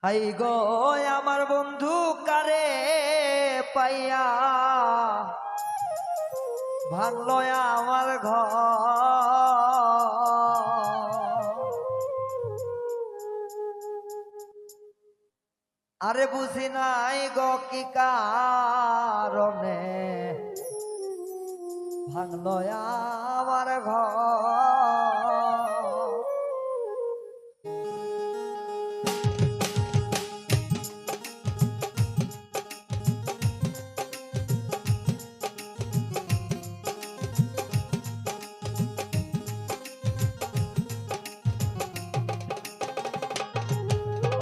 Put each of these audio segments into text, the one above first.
High গো আমার বন্ধু কারে পাইয়া ভাঙলো আমার ঘর। আরে বুঝি নাই গো কি কারণে ভাঙলো আমার ঘর।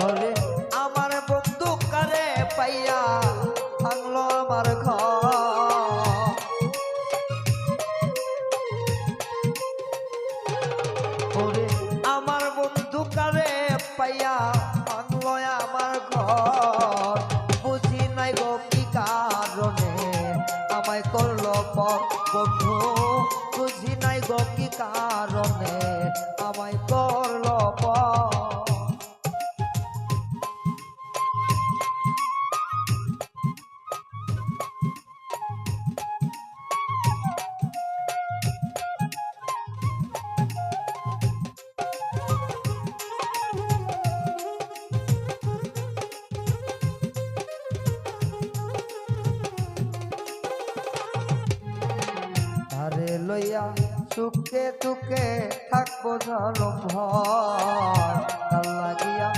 ওরে আমার বন্ধু কারে পাইয়া ভাঙলো আমার ঘর। ওরে আমার বন্ধু কারে পাইয়া ভাঙলো আমার ঘর। বুঝি নাই গো কি কারণে আমায় করলো পর বন্ধু। বুঝি নাই গো কি কারণে আমায় করলো পর। আরে লইয়া সুখে দুঃখে থাকবো জনম ভর। তার লাগিয়া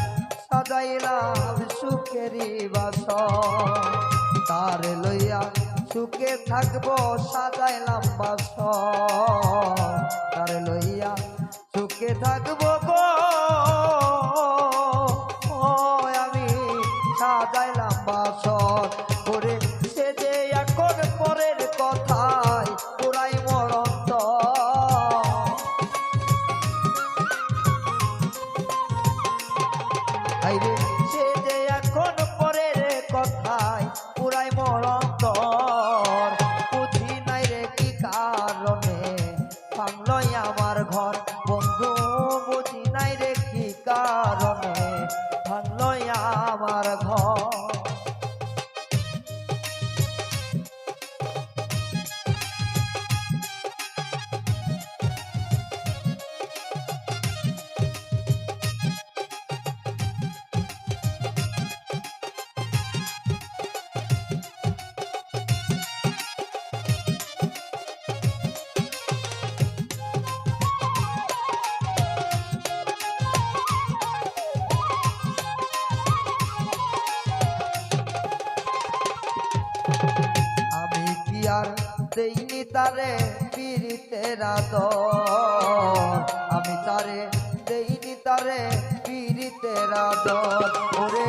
সাজাইলাম সুখেরই বাসর। তারে লইয়া সুখে থাকবো সাজাইলাম বাসর। তারে লইয়া সুখে থাকবো গো আমি সাজাইলাম বাসর। করে সে যে এখন পরের কথায় পুরাই মরন্ত। আইরে সে যে এখন পরের কথায় পুরাই মরন্ত। বুঝি নাই রে কি কারণে ভাঙলই আমার ঘর বন্ধু। বুঝি নাই রে কি কারণে ভাঙলই আমার ঘর। আমি কি আর দেইনি তারে পীড়িতের আদর। আমি তারে দেইনি তারে পীড়িতের আদর। ওরে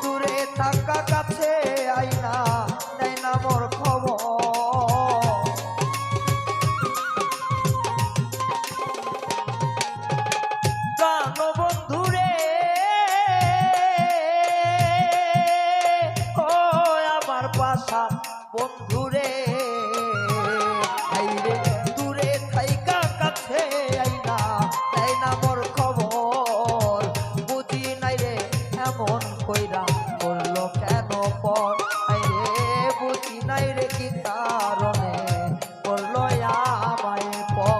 দূরে থাকা কাছে আইনা নেয় না মোর খবর। প্রাণ বন্ধুরে ও আমার পাশা বন্ধুরে। আইরে দূরে থাইকা কাছে আইনা নেয় না মোর খবর। বুঝি নাই রে এমন কইরা করলো কেন পর। আইরে বুঝি নাই রে কি কারণে করলো আমায় পর।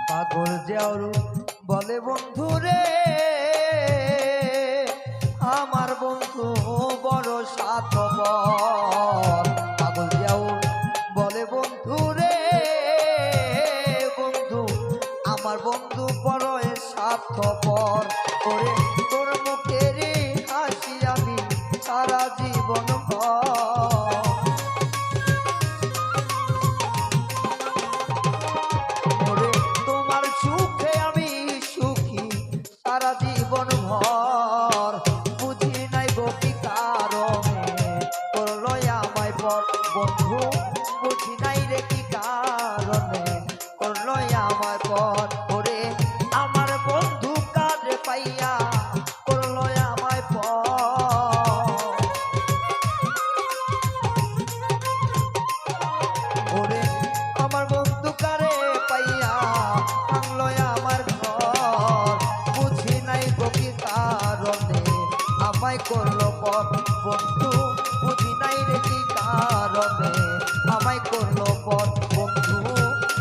পাগল যাওরু বলে বন্ধু রে আমার বন্ধু বড় স্বার্থপর। পাগল যাওর বলে বন্ধু রে বন্ধু আমার বন্ধু বড় স্বার্থপর। করে তোর মুখের হাসি আমি সারা জীবন ভর। তোমার সুখে পর ওরে আমার বন্ধু কারে পাইয়া করলো আমায় পর ওরে আমার বন্ধু কারে পাইয়া ভাঙলো আমার ঘর বুঝি নাই গভীর কারণে আমায় করলো পর বন্ধু বুঝি নাই রে কি কারণে আমায় করলো পর বন্ধু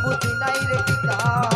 বুঝি নাই রে কি কারণে